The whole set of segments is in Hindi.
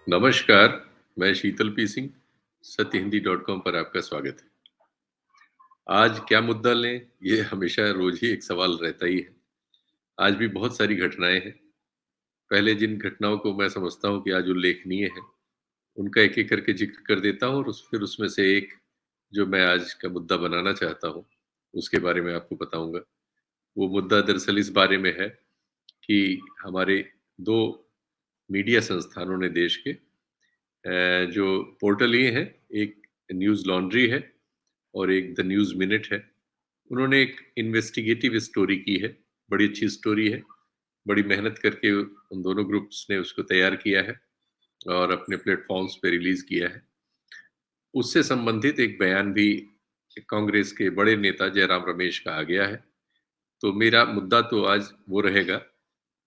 नमस्कार, मैं शीतल पी सिंह, सत्यहिंदी.com पर आपका स्वागत है। आज क्या मुद्दा लें, ये हमेशा रोज़ ही एक सवाल रहता ही है। आज भी बहुत सारी घटनाएँ हैं। पहले जिन घटनाओं को मैं समझता हूँ कि आज उल्लेखनीय है, उनका एक-एक करके ज़िक्र कर देता हूँ और फिर उसमें से एक जो मैं आज का मुद्दा बनाना चाहता हूँ, उसके बारे में आपको बताऊँगा। वो मुद्दा दरअसल इस बारे में है कि हमारे 2 मीडिया संस्थानों ने देश के जो पोर्टल ये हैं, एक न्यूज़ लॉन्ड्री है और एक द न्यूज़ मिनट है। उन्होंने एक इन्वेस्टिगेटिव स्टोरी की है, बड़ी अच्छी स्टोरी है, बड़ी मेहनत करके उन दोनों ग्रुप्स ने उसको तैयार किया है और अपने प्लेटफ़ॉर्म्स पे रिलीज़ किया है। उससे संबंधित एक बयान भी कांग्रेस के बड़े नेता जयराम रमेश का आ गया है। तो मेरा मुद्दा तो आज वो रहेगा,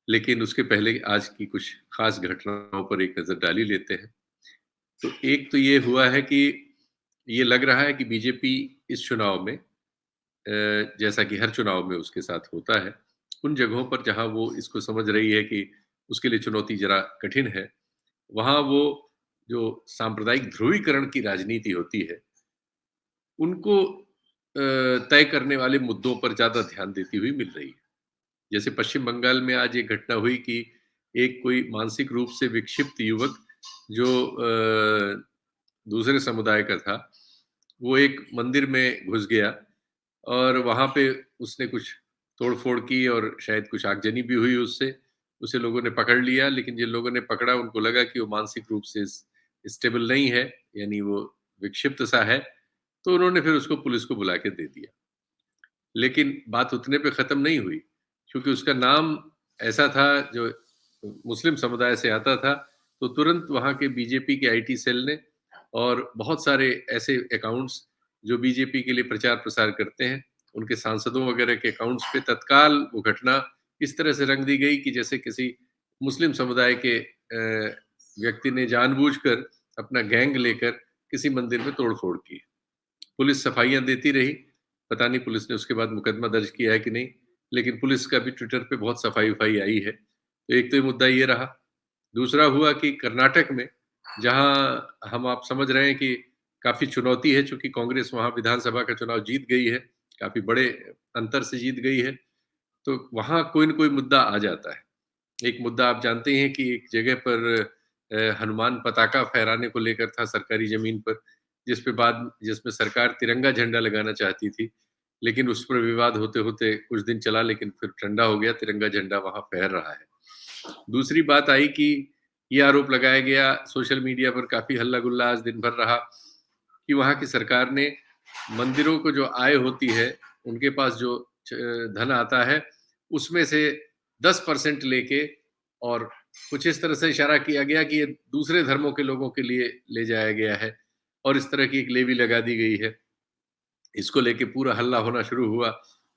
लेकिन उसके पहले आज की कुछ ख़ास घटनाओं पर एक नज़र डाल ही लेते हैं। तो एक तो ये हुआ है कि ये लग रहा है कि बीजेपी इस चुनाव में जैसा कि हर चुनाव में उसके साथ होता है, उन जगहों पर जहाँ वो इसको समझ रही है कि उसके लिए चुनौती ज़रा कठिन है, वहाँ वो जो सांप्रदायिक ध्रुवीकरण की राजनीति होती है, उनको तय करने वाले मुद्दों पर ज़्यादा ध्यान देती हुई मिल रही है। जैसे पश्चिम बंगाल में आज एक घटना हुई कि एक कोई मानसिक रूप से विक्षिप्त युवक जो दूसरे समुदाय का था, वो एक मंदिर में घुस गया और वहाँ पे उसने कुछ तोड़-फोड़ की और शायद कुछ आगजनी भी हुई उससे। उसे लोगों ने पकड़ लिया, लेकिन जिन लोगों ने पकड़ा उनको लगा कि वो मानसिक रूप से स्टेबल नहीं है, यानी वो विक्षिप्त सा है, तो उन्होंने फिर उसको पुलिस को बुला के दे दिया। लेकिन बात उतने पे ख़त्म नहीं हुई, क्योंकि उसका नाम ऐसा था जो मुस्लिम समुदाय से आता था, तो तुरंत वहाँ के बीजेपी के आईटी सेल ने और बहुत सारे ऐसे अकाउंट्स जो बीजेपी के लिए प्रचार-प्रसार करते हैं, उनके सांसदों वगैरह के अकाउंट्स पे तत्काल वो घटना इस तरह से रंग दी गई कि जैसे किसी मुस्लिम समुदाय के व्यक्ति ने जानबूझकर अपना गैंग लेकर किसी मंदिर में तोड़-फोड़ की। पुलिस सफाइयाँ देती रही, पता नहीं पुलिस ने उसके बाद मुकदमा दर्ज किया है कि नहीं, लेकिन पुलिस का भी ट्विटर पे बहुत सफाई-वफाई आई है। तो एक तो ये मुद्दा ये रहा। दूसरा हुआ कि कर्नाटक में, जहाँ हम आप समझ रहे हैं कि काफ़ी चुनौती है, चूँकि कांग्रेस वहाँ विधानसभा का चुनाव जीत गई है, काफ़ी बड़े अंतर से जीत गई है, तो वहाँ कोई न कोई मुद्दा आ जाता है। एक मुद्दा आप जानते हैं कि एक जगह पर हनुमान पताका फहराने को लेकर था सरकारी ज़मीन पर, जिसमें सरकार तिरंगा झंडा लगाना चाहती थी, लेकिन उस पर विवाद होते-होते कुछ दिन चला, लेकिन फिर ठंडा हो गया, तिरंगा झंडा वहाँ फहर रहा है। दूसरी बात आई कि ये आरोप लगाया गया सोशल मीडिया पर, काफ़ी हल्ला-गुल्ला आज दिन भर रहा कि वहाँ की सरकार ने मंदिरों को जो आय होती है, उनके पास जो च धन आता है, उसमें से 10% लेके और कुछ इस तरह से इशारा किया गया कि ये दूसरे धर्मों के लोगों के लिए ले जाया गया है और इस तरह की एक लेवी लगा दी गई है। इसको लेके पूरा हल्ला होना शुरू हुआ।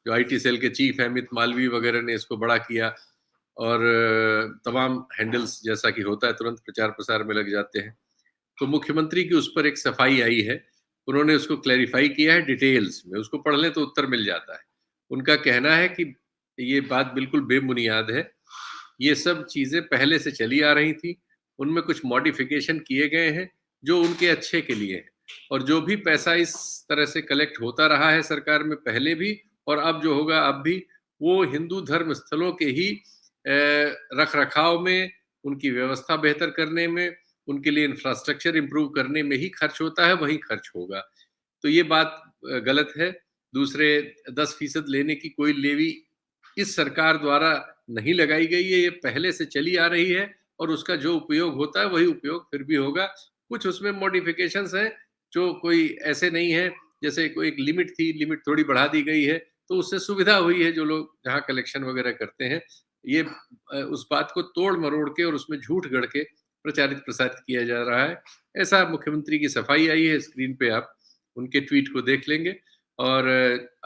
जो आईटी सेल के चीफ हैं अमित मालवीय वगैरह ने इसको बड़ा किया और तमाम हैंडल्स जैसा कि होता है तुरंत प्रचार-प्रसार में लग जाते हैं। तो मुख्यमंत्री की उस पर एक सफाई आई है। उन्होंने उसको क्लैरिफ़ाई किया है डिटेल्स में, उसको पढ़ लें तो उत्तर मिल जाता है। उनका कहना है कि ये बात बिल्कुल बेबुनियाद है। ये सब चीज़ें पहले से चली आ रही थी, उनमें कुछ मॉडिफ़िकेशन किए गए हैं, जो उनके अच्छे के लिए हैं। और जो भी पैसा इस तरह से कलेक्ट होता रहा है सरकार में पहले भी और अब जो होगा अब भी, वो हिंदू धर्म स्थलों के ही रख-रखाव में, उनकी व्यवस्था बेहतर करने में, उनके लिए इंफ्रास्ट्रक्चर इम्प्रूव करने में ही खर्च होता है, वहीं खर्च होगा। तो ये बात गलत है। दूसरे 10% लेने की कोई लेवी इस सरकार द्वारा नहीं लगाई गई है, ये पहले से चली आ रही है और उसका जो उपयोग होता है, वही उपयोग फिर भी होगा। कुछ उसमें मॉडिफ़िकेशंस हैं, जो कोई ऐसे नहीं है, जैसे कोई एक लिमिट थी, लिमिट थोड़ी बढ़ा दी गई है, तो उससे सुविधा हुई है जो लोग जहाँ कलेक्शन वगैरह करते हैं। ये उस बात को तोड़-मरोड़ के और उसमें झूठ गढ़ के प्रचारित-प्रसारित किया जा रहा है। ऐसा मुख्यमंत्री की सफाई आई है, स्क्रीन पे आप उनके ट्वीट को देख लेंगे और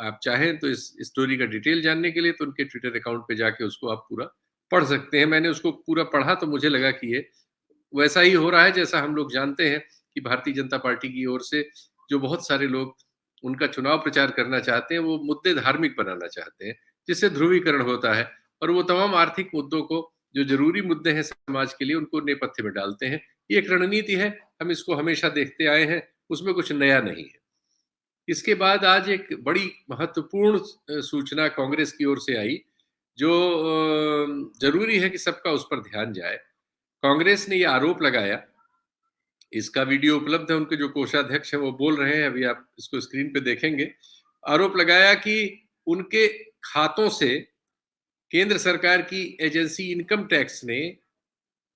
आप चाहें तो इस स्टोरी का डिटेल जानने के लिए तो उनके ट्विटर अकाउंट पे जाके उसको आप पूरा पढ़ सकते हैं। मैंने उसको पूरा पढ़ा तो मुझे लगा कि ये वैसा ही हो रहा है जैसा हम लोग जानते हैं कि भारतीय जनता पार्टी की ओर से जो बहुत सारे लोग उनका चुनाव प्रचार करना चाहते हैं, वो मुद्दे धार्मिक बनाना चाहते हैं, जिससे ध्रुवीकरण होता है और वो तमाम आर्थिक मुद्दों को जो ज़रूरी मुद्दे हैं समाज के लिए उनको नेपथ्य में डालते हैं। ये एक रणनीति है, हम इसको हमेशा देखते आए हैं, उसमें कुछ नया नहीं है। इसके बाद आज एक बड़ी महत्वपूर्ण सूचना कांग्रेस की ओर से आई, जो ज़रूरी है कि सबका उस पर ध्यान जाए। कांग्रेस ने ये आरोप लगाया, इसका वीडियो उपलब्ध है, उनके जो कोषाध्यक्ष हैं वो बोल रहे हैं, अभी आप इसको स्क्रीन पे देखेंगे। आरोप लगाया कि उनके खातों से केंद्र सरकार की एजेंसी इनकम टैक्स ने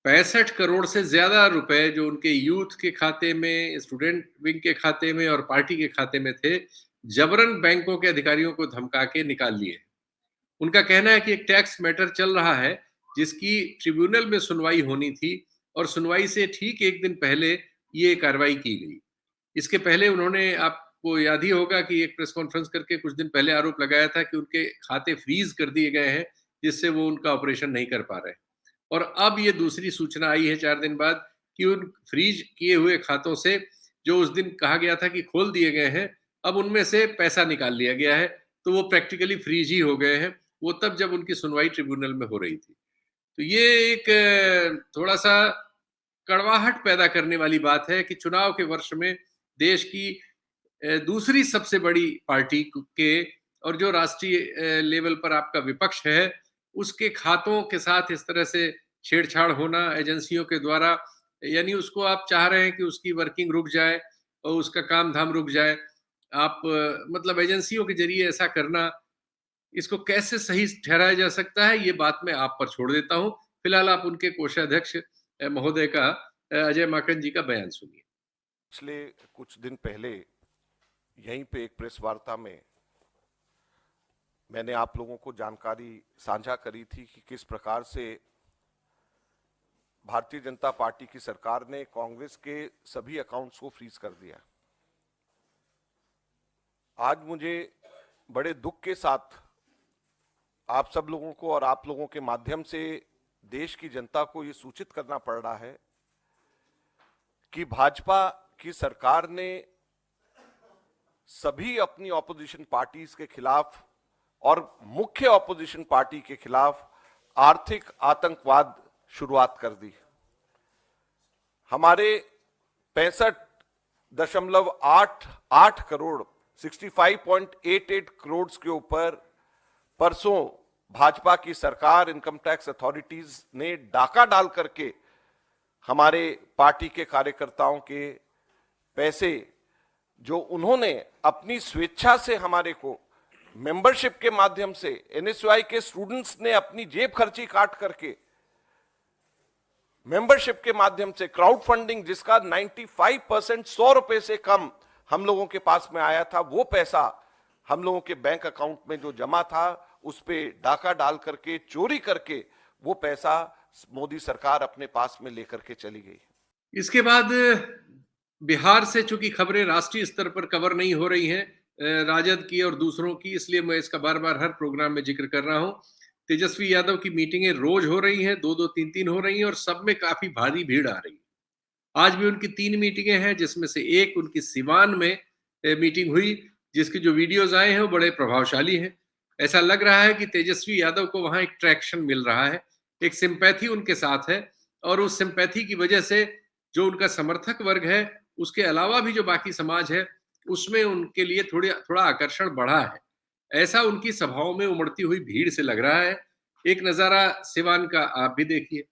65 करोड़ से ज़्यादा रुपए जो उनके यूथ के खाते में, स्टूडेंट विंग के खाते में और पार्टी के खाते में थे, जबरन बैंकों के अधिकारियों को धमका के निकाल लिए। उनका कहना है कि एक टैक्स मैटर चल रहा है, जिसकी ट्रिब्यूनल में सुनवाई होनी थी और सुनवाई से ठीक 1 दिन पहले ये कार्रवाई की गई। इसके पहले उन्होंने, आपको याद ही होगा कि एक प्रेस कॉन्फ्रेंस करके कुछ दिन पहले आरोप लगाया था कि उनके खाते फ्रीज़ कर दिए गए हैं, जिससे वो उनका ऑपरेशन नहीं कर पा रहे हैं। और अब ये दूसरी सूचना आई है 4 दिन बाद कि उन फ्रीज किए हुए खातों से, जो उस दिन कहा गया था कि खोल दिए गए हैं, अब उनमें से पैसा निकाल लिया गया है, तो वो प्रैक्टिकली फ्रीज ही हो गए हैं। वो तब जब उनकी सुनवाई ट्रिब्यूनल में हो रही थी। तो ये एक थोड़ा-सा कड़वाहट पैदा करने वाली बात है कि चुनाव के वर्ष में देश की दूसरी सबसे बड़ी पार्टी के और जो राष्ट्रीय लेवल पर आपका विपक्ष है, उसके खातों के साथ इस तरह से छेड़छाड़ होना एजेंसियों के द्वारा, यानी उसको आप चाह रहे हैं कि उसकी वर्किंग रुक जाए और उसका काम-धाम रुक जाए। आप मतलब एजेंसियों के ज़रिए ऐसा करना, इसको कैसे सही ठहराया जा सकता है, ये बात मैं आप पर छोड़ देता हूँ। फिलहाल आप उनके कोषाध्यक्ष महोदय का, अजय माकन जी का बयान सुनिए। पिछले कुछ दिन पहले यहीं पे एक प्रेस वार्ता में मैंने आप लोगों को जानकारी साझा करी थी कि किस प्रकार से भारतीय जनता पार्टी की सरकार ने कांग्रेस के सभी अकाउंट्स को फ्रीज कर दिया। आज मुझे बड़े दुख के साथ आप सब लोगों को और आप लोगों के माध्यम से देश की जनता को ये सूचित करना पड़ रहा है कि भाजपा की सरकार ने सभी अपनी ऑपोजिशन पार्टीज के खिलाफ और मुख्य ऑपोजिशन पार्टी के खिलाफ आर्थिक आतंकवाद शुरुआत कर दी। हमारे 65.88 करोड़ 65.88 करोड़ के ऊपर परसों भाजपा की सरकार, इनकम टैक्स अथॉरिटीज ने डाका डाल करके हमारे पार्टी के कार्यकर्ताओं के पैसे, जो उन्होंने अपनी स्वेच्छा से हमारे को मेंबरशिप के माध्यम से, एनएसयूआई के स्टूडेंट्स ने अपनी जेब खर्ची काट करके मेंबरशिप के माध्यम से क्राउड फंडिंग, जिसका 95% 100 रुपए से कम हम लोगों के पास में आया था, वो पैसा हम लोगों के बैंक अकाउंट में जो जमा था उस पे डाका डाल करके, चोरी करके वो पैसा मोदी सरकार अपने पास में लेकर के चली गई। इसके बाद बिहार से चूंकि खबरें राष्ट्रीय स्तर पर कवर नहीं हो रही हैं, राजद की और दूसरों की, इसलिए मैं इसका बार-बार हर प्रोग्राम में जिक्र कर रहा हूं। तेजस्वी यादव की मीटिंगें रोज हो रही हैं, 2-2, 3-3 हो रही हैं और सब में काफी भारी भीड़ आ रही है। आज भी उनकी 3 मीटिंगें हैं, जिसमें से एक उनकी सिवान में मीटिंग हुई, जिसके जो वीडियोज आए हैं वो बड़े प्रभावशाली हैं। ऐसा लग रहा है कि तेजस्वी यादव को वहां एक ट्रैक्शन मिल रहा है, एक सिंपैथी उनके साथ है और उस सिंपैथी की वजह से जो उनका समर्थक वर्ग है, उसके अलावा भी जो बाकी समाज है, उसमें उनके लिए थोड़ा आकर्षण बढ़ा है। ऐसा उनकी सभाओं में उमड़ती हुई भीड़ से लग रहा है। एक नजारा सिवान का आप भी देखिए।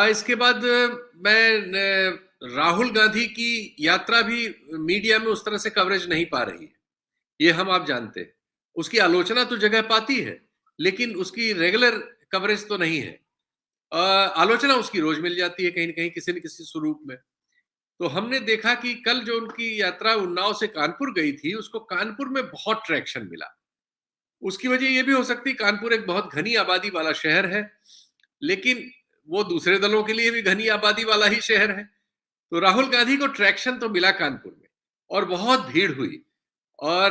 इसके बाद मैं राहुल गांधी की यात्रा भी मीडिया में उस तरह से कवरेज नहीं पा रही है, ये आप जानते हैं। उसकी आलोचना तो जगह पाती है, लेकिन उसकी रेगुलर कवरेज तो नहीं है। आलोचना उसकी रोज मिल जाती है कहीं न कहीं, किसी न किसी स्वरूप में। तो हमने देखा कि कल जो उनकी यात्रा उन्नाव से कानपुर गई थी, उसको कानपुर में बहुत ट्रैक्शन मिला। उसकी वजह ये भी हो सकती है, कानपुर एक बहुत घनी आबादी वाला शहर है, लेकिन वो दूसरे दलों के लिए भी घनी आबादी वाला ही शहर है। तो राहुल गांधी को ट्रैक्शन तो मिला कानपुर में और बहुत भीड़ हुई, और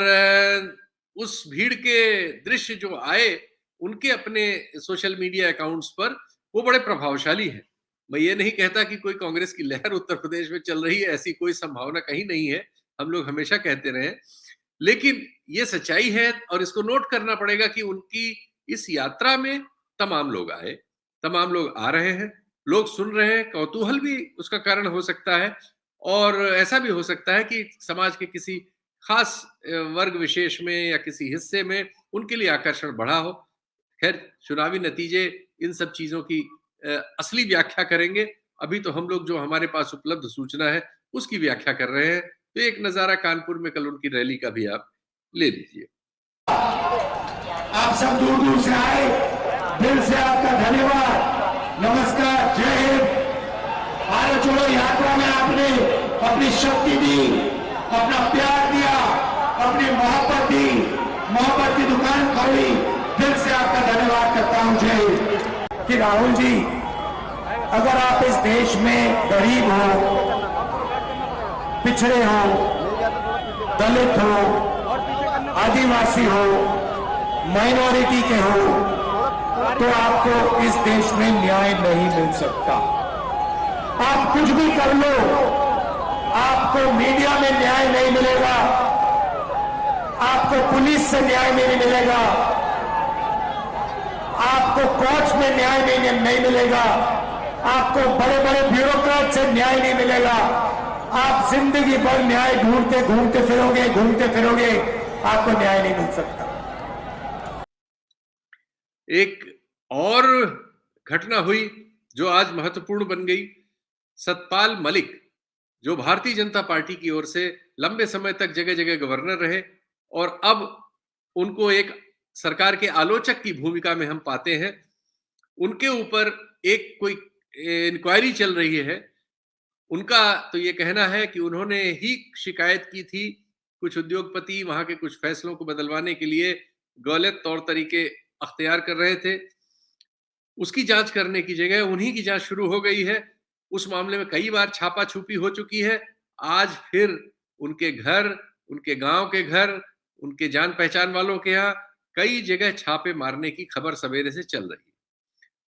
उस भीड़ के दृश्य जो आए उनके अपने सोशल मीडिया अकाउंट्स पर, वो बड़े प्रभावशाली हैं। मैं ये नहीं कहता कि कोई कांग्रेस की लहर उत्तर प्रदेश में चल रही है, ऐसी कोई संभावना कहीं नहीं है, हम लोग हमेशा कहते रहे, लेकिन ये सच्चाई है और इसको नोट करना पड़ेगा कि उनकी इस यात्रा में तमाम लोग आए, तमाम लोग आ रहे हैं, लोग सुन रहे हैं, कौतूहल भी उसका कारण हो सकता है, और ऐसा भी हो सकता है कि समाज के किसी खास वर्ग विशेष में या किसी हिस्से में उनके लिए आकर्षण बढ़ा हो। खैर, चुनावी नतीजे इन सब चीजों की असली व्याख्या करेंगे। अभी तो हम लोग जो हमारे पास उपलब्ध सूचना है उसकी व्याख्या कर रहे हैं। तो एक नजारा कानपुर में कल उनकी रैली का भी आप ले लीजिए। आप सब दूर दूर से आए, दिल से आपका धन्यवाद, नमस्कार, जय हिंद। भारत जोड़ो यात्रा में आपने अपनी शक्ति दी, अपना प्यार दिया, अपनी मोहब्बत दी, मोहब्बत की दुकान खोली, दिल से आपका धन्यवाद करता हूं। जय हिंद। कि राहुल जी, अगर आप इस देश में गरीब हो, पिछड़े हो, दलित हो, आदिवासी हो, माइनॉरिटी के हो, तो आपको इस देश में न्याय नहीं मिल सकता। आप कुछ भी कर लो, आपको मीडिया में न्याय नहीं मिलेगा, आपको पुलिस से न्याय नहीं मिलेगा, आपको कोर्ट्स में न्याय नहीं मिलेगा, आपको बड़े बड़े ब्यूरोक्रेट से न्याय नहीं मिलेगा। आप जिंदगी भर न्याय घूमते फिरोगे, आपको न्याय नहीं मिल सकता। एक और घटना हुई जो आज महत्वपूर्ण बन गई। सतपाल मलिक, जो भारतीय जनता पार्टी की ओर से लंबे समय तक जगह जगह गवर्नर रहे और अब उनको एक सरकार के आलोचक की भूमिका में हम पाते हैं, उनके ऊपर एक कोई इंक्वायरी चल रही है। उनका तो ये कहना है कि उन्होंने ही शिकायत की थी, कुछ उद्योगपति वहां के कुछ फैसलों को बदलवाने के लिए गलत तौर तरीके अख्तियार कर रहे थे। उसकी जांच करने की जगह उन्हीं की जांच शुरू हो गई है। उस मामले में कई बार छापा छुपी हो चुकी है। आज फिर उनके घर, उनके गांव के घर, उनके जान पहचान वालों के यहाँ कई जगह छापे मारने की खबर सवेरे से चल रही है।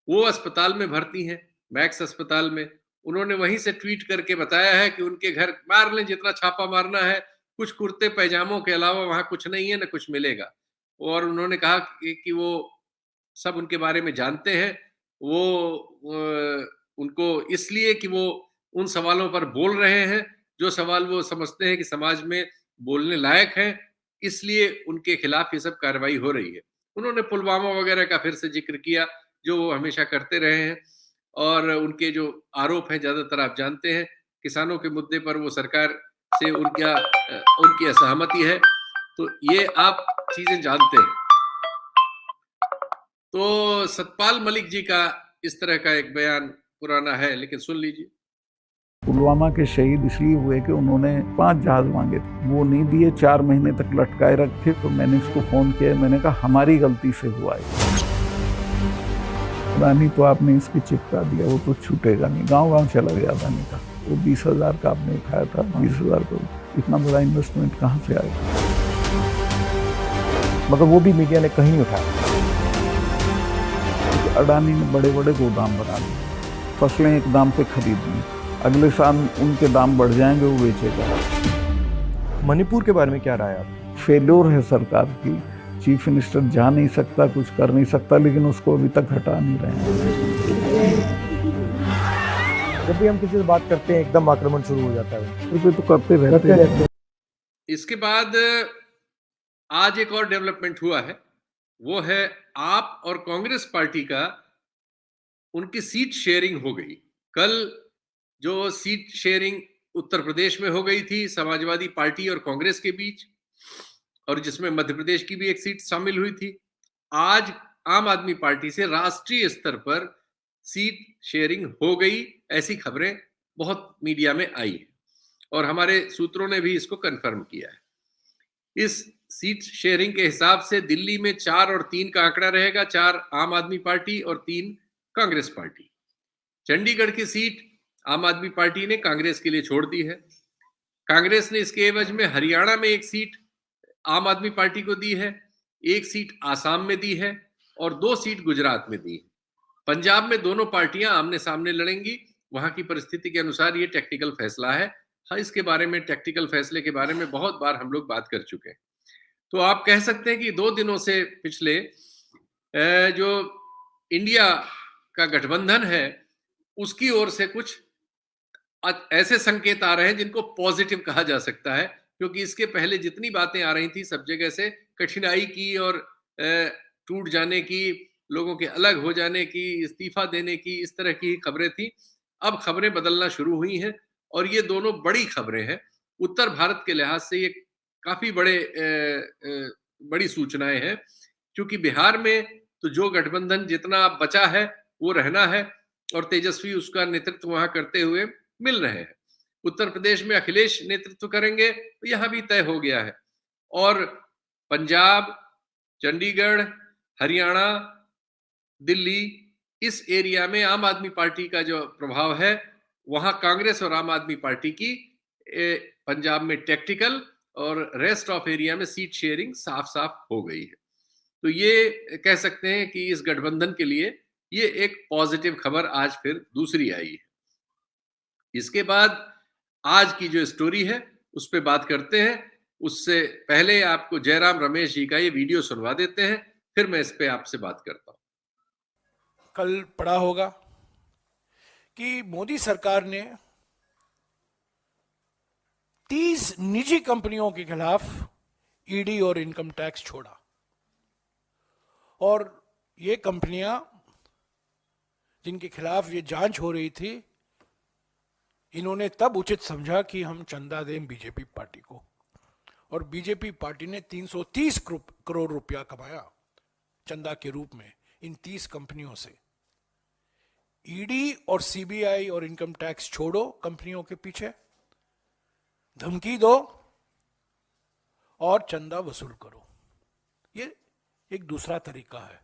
वो अस्पताल में भर्ती हैं, मैक्स अस्पताल में। उन्होंने वहीं से ट्वीट करके बताया है कि उनके घर मार लें जितना छापा मारना है, कुछ कुर्ते पैजामों के अलावा वहां कुछ नहीं है, न कुछ मिलेगा। और उन्होंने कहा कि वो सब उनके बारे में जानते हैं। वो उनको इसलिए कि वो उन सवालों पर बोल रहे हैं जो सवाल वो समझते हैं कि समाज में बोलने लायक है, इसलिए उनके खिलाफ ये सब कार्रवाई हो रही है। उन्होंने पुलवामा वगैरह का फिर से जिक्र किया, जो वो हमेशा करते रहे हैं। और उनके जो आरोप हैं ज्यादातर आप जानते हैं, किसानों के मुद्दे पर वो सरकार से उनकी असहमति है। तो ये आप चीजें जानते हैं। तो सतपाल मलिक जी का इस तरह का एक बयान पुराना है, लेकिन सुन लीजिए। पुलवामा के शहीद इसलिए हुए कि उन्होंने 5 जहाज मांगे थे, वो नहीं दिए, 4 महीने तक लटकाए रखे। तो मैंने इसको फोन किया, मैंने कहा हमारी गलती से हुआ है, अदानी तो आपने इसकी चिपका दिया, वो तो छूटेगा नहीं। गांव चला गया अदानी का। वो 20,000 का आपने उठाया था, 20,000 को इतना बड़ा इन्वेस्टमेंट कहाँ से आएगा? मगर वो भी मीडिया ने कहीं नहीं उठाया। अडानी ने बड़े बड़े गोदाम बना लिए, फसलें एक दाम पे खरीद ली, अगले साल उनके दाम बढ़ जाएंगे, वो बेचेगा। मणिपुर के बारे में क्या राय आप? फेल्योर है सरकार की। चीफ मिनिस्टर जा नहीं सकता, कुछ कर नहीं सकता, लेकिन उसको अभी तक हटा नहीं रहे हैं। जब भी हम किसी से बात करते हैं एकदम आक्रमण शुरू हो जाता है। तो करते रहते हैं। इसके बाद आज एक और डेवलपमेंट हुआ है, वो है आप और कांग्रेस पार्टी का, उनकी सीट शेयरिंग हो गई। कल जो सीट शेयरिंग उत्तर प्रदेश में हो गई थी समाजवादी पार्टी और कांग्रेस के बीच, और जिसमें मध्य प्रदेश की भी एक सीट शामिल हुई थी, आज आम आदमी पार्टी से राष्ट्रीय स्तर पर सीट शेयरिंग हो गई। ऐसी खबरें बहुत मीडिया में आई है और हमारे सूत्रों ने भी इसको कंफर्म किया है। इस सीट शेयरिंग के हिसाब से दिल्ली में 4 और 3 का आंकड़ा रहेगा, 4 आम आदमी पार्टी और 3 कांग्रेस पार्टी। चंडीगढ़ की सीट आम आदमी पार्टी ने कांग्रेस के लिए छोड़ दी है। कांग्रेस ने इसके एवज में हरियाणा में 1 सीट आम आदमी पार्टी को दी है, 1 सीट आसाम में दी है और 2 सीट गुजरात में दी है। पंजाब में दोनों पार्टियां आमने सामने लड़ेंगी। वहां की परिस्थिति के अनुसार ये टेक्निकल फैसला है। हाँ, इसके बारे में, टेक्निकल फैसले के बारे में बहुत बार हम लोग बात कर चुके हैं। तो आप कह सकते हैं कि 2 दिनों से पिछले जो इंडिया का गठबंधन है उसकी ओर से कुछ ऐसे संकेत आ रहे हैं जिनको पॉजिटिव कहा जा सकता है, क्योंकि इसके पहले जितनी बातें आ रही थी सब जगह से कठिनाई की और टूट जाने की, लोगों के अलग हो जाने की, इस्तीफा देने की, इस तरह की खबरें थी। अब खबरें बदलना शुरू हुई हैं और ये दोनों बड़ी खबरें हैं। उत्तर भारत के लिहाज से ये काफी बड़ी सूचनाएं हैं, क्योंकि बिहार में तो जो गठबंधन जितना बचा है वो रहना है और तेजस्वी उसका नेतृत्व वहां करते हुए मिल रहे हैं। उत्तर प्रदेश में अखिलेश नेतृत्व करेंगे तो यहां भी तय हो गया है। और पंजाब, चंडीगढ़, हरियाणा, दिल्ली, इस एरिया में आम आदमी पार्टी का जो प्रभाव है, वहां कांग्रेस और आम आदमी पार्टी की पंजाब में टैक्टिकल और रेस्ट ऑफ एरिया में सीट शेयरिंग साफ साफ हो गई है। तो ये कह सकते हैं कि इस गठबंधन के लिए ये एक पॉजिटिव खबर आज फिर दूसरी आई है। इसके बाद आज की जो स्टोरी है उस पर बात करते हैं। उससे पहले आपको जयराम रमेश जी का ये वीडियो सुनवा देते हैं, फिर मैं इस पे आपसे बात करता हूं। कल पढ़ा होगा कि मोदी सरकार ने 30 निजी कंपनियों के खिलाफ ईडी और इनकम टैक्स छोड़ा और ये कंपनियां जिनके खिलाफ ये जांच हो रही थी, इन्होंने तब उचित समझा कि हम चंदा दें बीजेपी पार्टी को, और बीजेपी पार्टी ने 330 करोड़ रुपया कमाया चंदा के रूप में इन 30 कंपनियों से। ईडी और सीबीआई और इनकम टैक्स छोड़ो कंपनियों के पीछे, धमकी दो और चंदा वसूल करो। ये एक दूसरा तरीका है।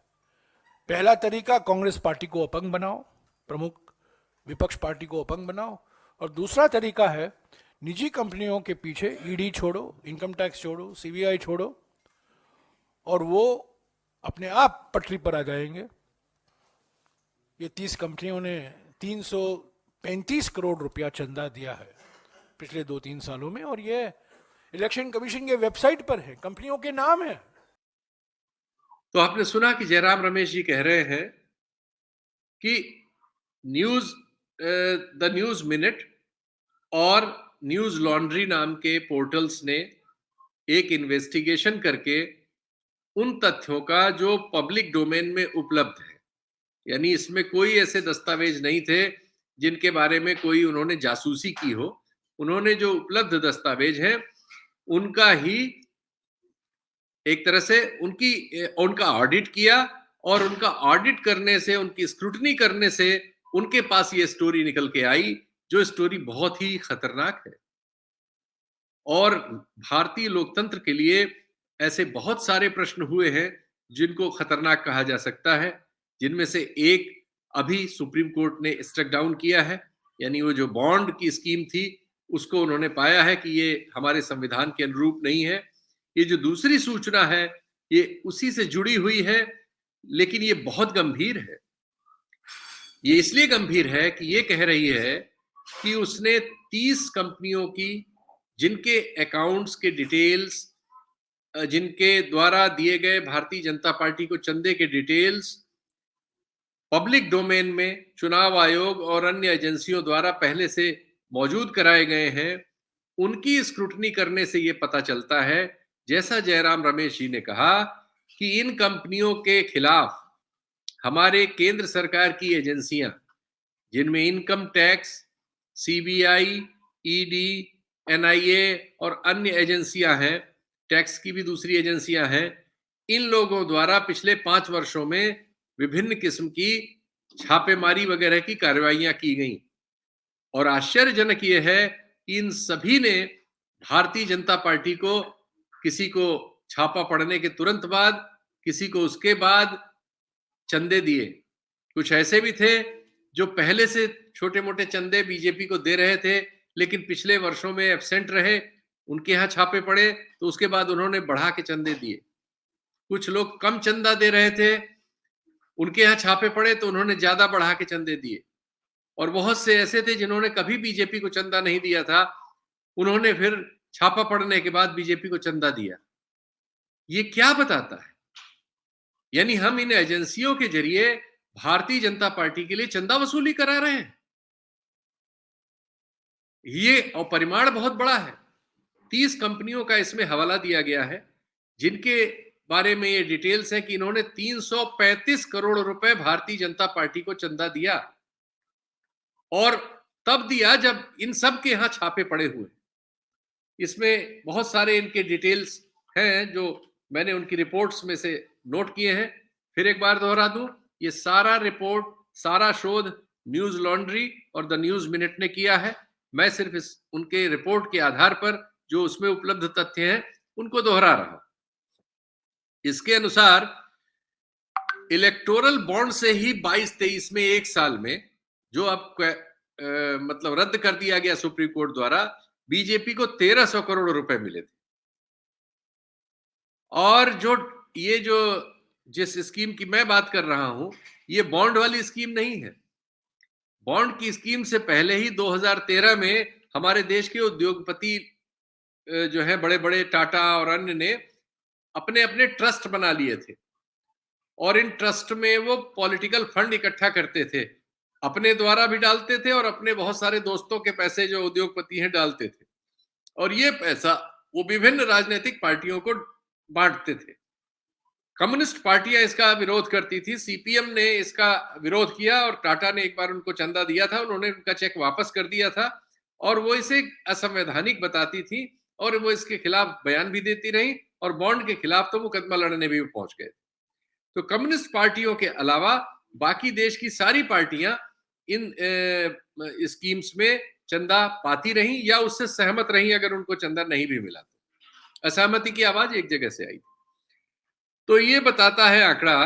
पहला तरीका कांग्रेस पार्टी को अपंग बनाओ, प्रमुख विपक्ष पार्टी को अपंग बनाओ, और दूसरा तरीका है निजी कंपनियों के पीछे ईडी छोड़ो, इनकम टैक्स छोड़ो, सीबीआई छोड़ो और वो अपने आप पटरी पर आ जाएंगे। ये 30 कंपनियों ने 335 करोड़ रुपया चंदा दिया है पिछले 2-3 सालों में, और ये इलेक्शन कमीशन के वेबसाइट पर है, कंपनियों के नाम है। तो आपने सुना कि जयराम रमेश जी कह रहे हैं कि द न्यूज मिनट और न्यूज लॉन्ड्री नाम के पोर्टल्स ने एक इन्वेस्टिगेशन करके उन तथ्यों का जो पब्लिक डोमेन में उपलब्ध है, यानी इसमें कोई ऐसे दस्तावेज नहीं थे जिनके बारे में कोई उन्होंने जासूसी की हो, उन्होंने जो उपलब्ध दस्तावेज हैं उनका ही एक तरह से उनका ऑडिट किया, और उनका ऑडिट करने से, उनकी स्क्रूटनी करने से उनके पास ये स्टोरी निकल के आई, जो स्टोरी बहुत ही खतरनाक है। और भारतीय लोकतंत्र के लिए ऐसे बहुत सारे प्रश्न हुए हैं जिनको खतरनाक कहा जा सकता है, जिनमें से एक अभी सुप्रीम कोर्ट ने स्ट्रक डाउन किया है, यानी वो जो बॉन्ड की स्कीम थी उसको उन्होंने पाया है कि ये हमारे संविधान के अनुरूप नहीं है। ये जो दूसरी सूचना है ये उसी से जुड़ी हुई है, लेकिन ये बहुत गंभीर है। ये इसलिए गंभीर है कि ये कह रही है कि उसने 30 कंपनियों की जिनके अकाउंट्स के डिटेल्स, जिनके द्वारा दिए गए भारतीय जनता पार्टी को चंदे के डिटेल्स पब्लिक डोमेन में चुनाव आयोग और अन्य एजेंसियों द्वारा पहले से मौजूद कराए गए हैं, उनकी स्क्रूटनी करने से ये पता चलता है, जैसा जयराम रमेश जी ने कहा, कि इन कंपनियों के खिलाफ हमारे केंद्र सरकार की एजेंसियां, जिनमें income tax, CBI, ED, NIA और अन्य एजेंसियां हैं, टैक्स की भी दूसरी एजेंसियां हैं, इन लोगों द्वारा पिछले 5 वर्षों में विभिन्न किस्म की छापेमारी वगैरह की कार्रवाइयां की गई। और आश्चर्यजनक यह है कि इन सभी ने भारतीय जनता पार्टी को, किसी को छापा पड़ने के तुरंत बाद, किसी को उसके बाद चंदे दिए। कुछ ऐसे भी थे जो पहले से छोटे-मोटे चंदे बीजेपी को दे रहे थे, लेकिन पिछले वर्षों में एब्सेंट रहे, उनके यहाँ छापे पड़े, तो उसके बाद उन्होंने बढ़ा के चंदे दिए। कुछ लोग कम चंदा दे रहे थे, उनके यहाँ छापे पड़े तो उन्होंने ज्यादा बढ़ा के चंदे दिए। और बहुत से ऐसे थे जिन्होंने कभी बीजेपी को चंदा नहीं दिया था, उन्होंने फिर छापा पड़ने के बाद बीजेपी को चंदा दिया। ये क्या बताता है? यानी हम इन एजेंसियों के जरिए भारतीय जनता पार्टी के लिए चंदा वसूली करा रहे हैं। ये और परिमाण बहुत बड़ा है। 30 कंपनियों का इसमें हवाला दिया गया है, जिनके बारे में ये डिटेल्स है कि इन्होंने 335 करोड़ रुपए भारतीय जनता पार्टी को चंदा दिया, और तब दिया जब इन सब के यहां छापे पड़े हुए। इसमें बहुत सारे इनके डिटेल्स हैं जो मैंने उनकी रिपोर्ट्स में से नोट किए हैं। फिर एक बार दोहरा दूं, ये सारा रिपोर्ट, सारा शोध न्यूज लॉन्ड्री और द न्यूज मिनट ने किया है। मैं सिर्फ उनके रिपोर्ट के आधार पर जो उसमें उपलब्ध तथ्य हैं उनको दोहरा रहा हूं। इसके अनुसार इलेक्टोरल बॉन्ड से ही 22-23 में, एक साल में, जो अब मतलब रद्द कर दिया गया सुप्रीम कोर्ट द्वारा, बीजेपी को 1300 करोड़ रुपए मिले थे। और जो जिस स्कीम की मैं बात कर रहा हूं, ये बॉन्ड वाली स्कीम नहीं है। बॉन्ड की स्कीम से पहले ही 2013 में हमारे देश के उद्योगपति जो है, बड़े बड़े टाटा और अन्य ने अपने अपने ट्रस्ट बना लिए थे, और इन ट्रस्ट में वो पॉलिटिकल फंड इकट्ठा करते थे, अपने द्वारा भी डालते थे और अपने बहुत सारे दोस्तों के पैसे जो उद्योगपति हैं डालते थे, और ये पैसा वो विभिन्न राजनीतिक पार्टियों को बांटते थे। कम्युनिस्ट पार्टियां इसका विरोध करती थी, सीपीएम ने इसका विरोध किया और टाटा ने एक बार उनको चंदा दिया था, उन्होंने उनका चेक वापस कर दिया था, और वो इसे असंवैधानिक बताती थी और वो इसके खिलाफ बयान भी देती रही, और बॉन्ड के खिलाफ तो मुकदमा लड़ने भी पहुंच गए। तो कम्युनिस्ट पार्टियों के अलावा बाकी देश की सारी पार्टियां इन स्कीम्स में चंदा पाती रही या उससे सहमत रही, अगर उनको चंदा नहीं भी मिला तो। असहमति की आवाज एक जगह से आई। तो ये बताता है आंकड़ा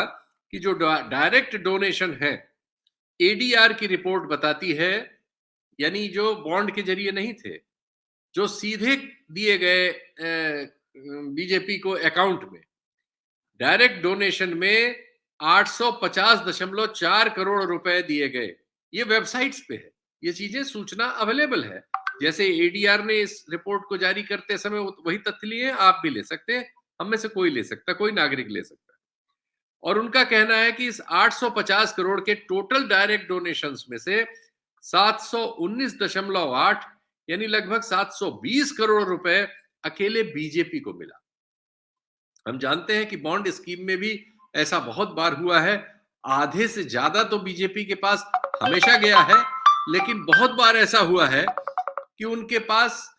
कि जो डायरेक्ट डोनेशन है, एडीआर की रिपोर्ट बताती है, यानी जो बॉन्ड के जरिए नहीं थे, जो सीधे दिए गए बीजेपी को अकाउंट में, डायरेक्ट डोनेशन में 850.4 करोड़ रुपए दिए गए। ये वेबसाइट्स पे है, ये चीजें, सूचना अवेलेबल है। जैसे एडीआर ने इस रिपोर्ट को जारी करते समय वही तथ्य लिए, आप भी ले सकते हैं, हम में से कोई ले सकता, कोई नागरिक ले सकता है। और उनका कहना है कि इस 850 करोड़ के टोटल डायरेक्ट डोनेशंस में से 719.8 यानी लगभग 720 करोड़ रुपए अकेले बीजेपी को मिला। हम जानते हैं कि बॉन्ड स्कीम में भी ऐसा बहुत बार हुआ है, आधे से ज्यादा तो बीजेपी के पास हमेशा गया है, लेकिन बहुत बार ऐसा हुआ है कि उनके पास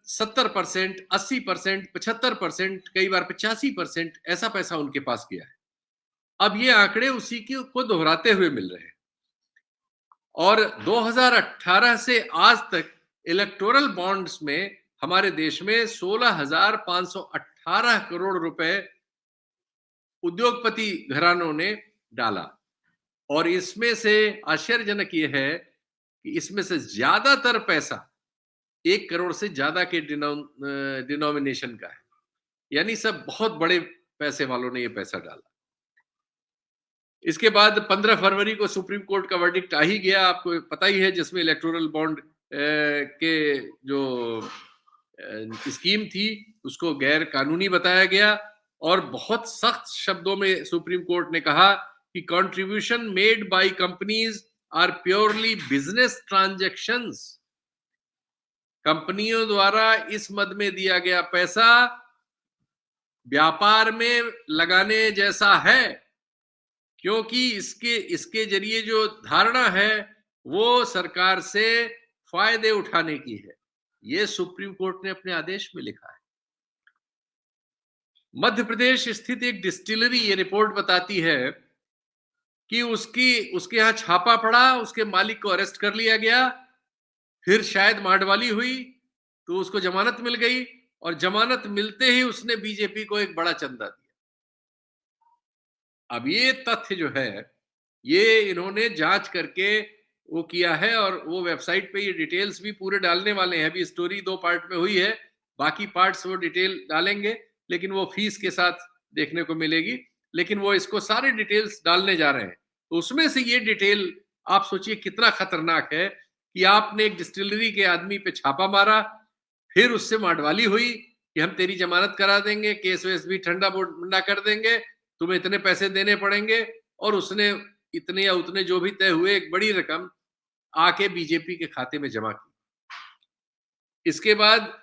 70%, 80%, 75%, कई बार 85% ऐसा पैसा उनके पास गया है। अब ये आंकड़े उसी को दोहराते हुए मिल रहे हैं। और 2018 से आज तक इलेक्टोरल बॉन्ड्स में हमारे देश में 16,518 करोड़ रुपए उद्योगपति घरानों ने डाला, और इसमें से आश्चर्यजनक यह है कि इसमें से ज्यादातर पैसा 1 करोड़ से ज्यादा के डिनोमिनेशन का है, यानी सब बहुत बड़े पैसे वालों ने ये पैसा डाला। इसके बाद 15 फरवरी को सुप्रीम कोर्ट का वर्डिक्ट आ ही गया, आपको पता ही है, जिसमें इलेक्टोरल बॉन्ड के जो स्कीम थी उसको गैर कानूनी बताया गया, और बहुत सख्त शब्दों में सुप्रीम कोर्ट ने कहा कि contribution made by companies are purely business transactions. कंपनियों द्वारा इस मद में दिया गया पैसा व्यापार में लगाने जैसा है, क्योंकि इसके जरिए जो धारणा है वो सरकार से फायदे उठाने की है। ये सुप्रीम कोर्ट ने अपने आदेश में लिखा है। मध्य प्रदेश स्थित एक डिस्टिलरी, ये रिपोर्ट बताती है कि उसके यहां छापा पड़ा, उसके मालिक को अरेस्ट कर लिया गया, फिर शायद माडवाली हुई तो उसको जमानत मिल गई, और जमानत मिलते ही उसने बीजेपी को एक बड़ा चंदा दिया। अब ये तथ्य जो है, ये इन्होंने जांच करके वो किया है और वो वेबसाइट पे ये डिटेल्स भी पूरे डालने वाले हैं। अभी स्टोरी 2 पार्ट में हुई है, बाकी पार्ट्स वो डिटेल डालेंगे, लेकिन वो फीस के साथ देखने को मिलेगी। लेकिन वो इसको सारे डिटेल्स डालने जा रहे हैं। तो उसमें से ये डिटेल आप सोचिए कितना खतरनाक है कि आपने एक डिस्टिलरी के आदमी पे छापा मारा, फिर उससे माडवाली हुई कि हम तेरी जमानत करा देंगे, केस वेस भी ठंडा मुंडा कर देंगे, तुम्हें इतने पैसे देने पड़ेंगे, और उसने इतने या उतने जो भी तय हुए एक बड़ी रकम आके बीजेपी के खाते में जमा की। इसके बाद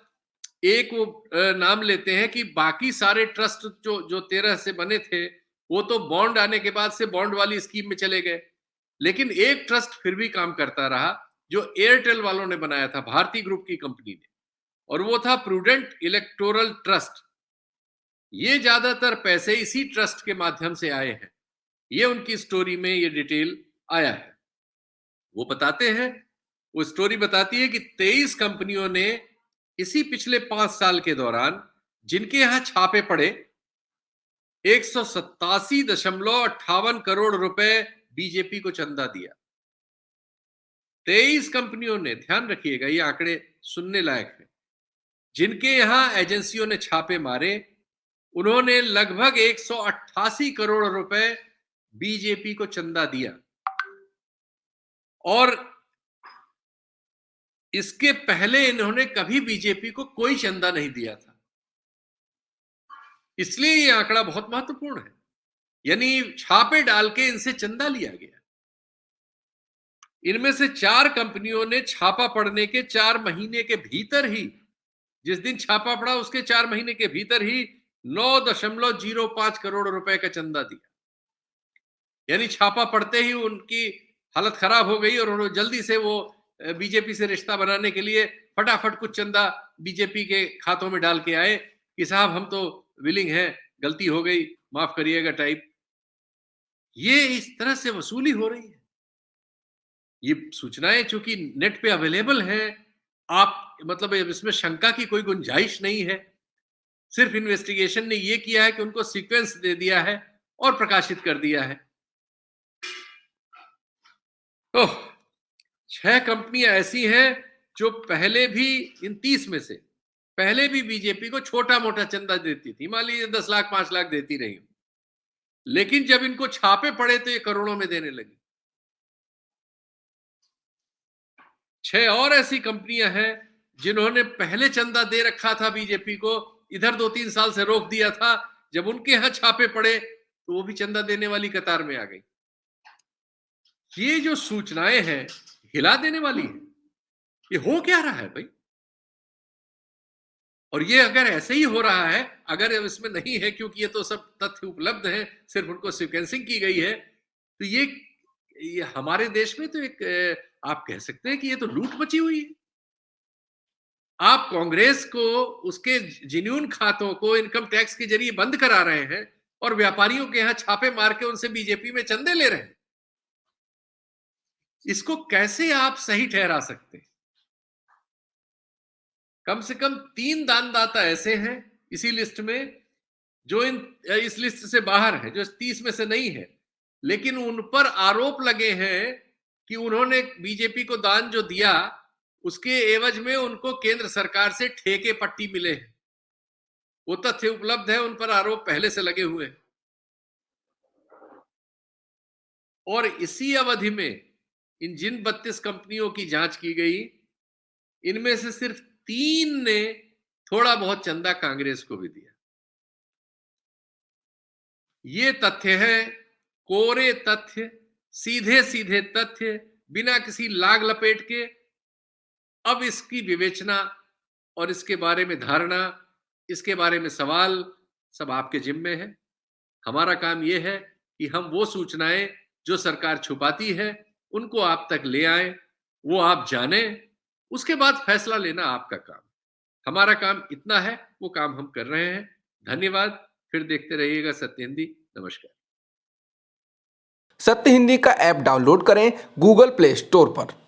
एक वो नाम लेते हैं कि बाकी सारे ट्रस्ट जो 13 से बने थे वो तो बॉन्ड आने के बाद से बॉन्ड वाली स्कीम में चले गए, लेकिन एक ट्रस्ट फिर भी काम करता रहा जो एयरटेल वालों ने बनाया था, भारती ग्रुप की कंपनी ने, और वो था प्रूडेंट इलेक्टोरल ट्रस्ट। ये ज्यादातर पैसे इसी ट्रस्ट के माध्यम से आए हैं। ये उनकी स्टोरी में ये डिटेल आया है। वो बताते हैं, वो स्टोरी बताती है कि 23 कंपनियों ने इसी पिछले 5 साल के दौरान जिनके यहां छापे पड़े 187.58 करोड़ रुपए बीजेपी को चंदा दिया। 23 कंपनियों ने, ध्यान रखिएगा ये आंकड़े सुनने लायक है, जिनके यहां एजेंसियों ने छापे मारे, उन्होंने लगभग 188 करोड़ रुपए बीजेपी को चंदा दिया। और इसके पहले इन्होंने कभी बीजेपी को कोई चंदा नहीं दिया था। इसलिए यह आंकड़ा बहुत महत्वपूर्ण है। यानी छापे डाल के इनसे चंदा लिया गया। इनमें से 4 कंपनियों ने छापा पड़ने के 4 महीने के भीतर ही, जिस दिन छापा पड़ा उसके 4 महीने के भीतर ही 9.05 करोड़ रुपए का चंदा दिया। यानी छापा पड़ते ही उनकी हालत खराब हो गई और उन्होंने जल्दी से वो बीजेपी से रिश्ता बनाने के लिए फटाफट कुछ चंदा बीजेपी के खातों में डाल के आए कि साहब हम तो विलिंग हैं, गलती हो गई, माफ करिएगा टाइप। ये इस तरह से वसूली हो रही है। ये सूचनाएं चूंकि नेट पे अवेलेबल हैं, आप मतलब इसमें शंका की कोई गुंजाइश नहीं है। सिर्फ इन्वेस्टिगेशन ने ये किया है कि उनको सीक्वेंस दे दिया है और प्रकाशित कर दिया है। 6 कंपनियां ऐसी हैं जो पहले भी, इन 30 में से पहले भी बीजेपी को छोटा मोटा चंदा देती थी, मान लीजिए 10 लाख 5 लाख देती रही, लेकिन जब इनको छापे पड़े तो ये करोड़ों में देने लगी। 6 और ऐसी कंपनियां हैं जिन्होंने पहले चंदा दे रखा था बीजेपी को, इधर 2-3 साल से रोक दिया था, जब उनके यहां छापे पड़े तो वो भी चंदा देने वाली कतार में आ गई। ये जो सूचनाएं हैं हिला देने वाली है। ये हो क्या रहा है भाई? और ये अगर ऐसे ही हो रहा है, अगर इसमें नहीं है, क्योंकि ये तो सब तथ्य उपलब्ध हैं, सिर्फ उनको सीक्वेंसिंग की गई है, तो ये हमारे देश में तो एक आप कह सकते हैं कि ये तो लूट मची हुई है। आप कांग्रेस को उसके जेन्युइन खातों को इनकम टैक्स के जरिए बंद करा रहे हैं और व्यापारियों के यहां छापे मार के उनसे बीजेपी में चंदे ले रहे हैं। इसको कैसे आप सही ठहरा सकते हैं? कम से कम 3 दानदाता ऐसे हैं इसी लिस्ट में जो इस लिस्ट से बाहर है, जो 30 में से नहीं है, लेकिन उन पर आरोप लगे हैं कि उन्होंने बीजेपी को दान जो दिया उसके एवज में उनको केंद्र सरकार से ठेके पट्टी मिले हैं। वो तथ्य उपलब्ध है, उन पर आरोप पहले से लगे हुए हैं। और इसी अवधि में इन जिन 32 कंपनियों की जांच की गई, इनमें से सिर्फ 3 ने थोड़ा बहुत चंदा कांग्रेस को भी दिया। ये तथ्य है, कोरे तथ्य, सीधे सीधे तथ्य, बिना किसी लाग लपेट के। अब इसकी विवेचना और इसके बारे में धारणा, इसके बारे में सवाल सब आपके जिम्मे है। हमारा काम यह है कि हम वो सूचनाएं जो सरकार छुपाती है उनको आप तक ले आए, वो आप जाने, उसके बाद फैसला लेना आपका काम। हमारा काम इतना है, वो काम हम कर रहे हैं। धन्यवाद। फिर देखते रहिएगा सत्य हिंदी। नमस्कार। सत्य हिंदी का ऐप डाउनलोड करें गूगल प्ले स्टोर पर।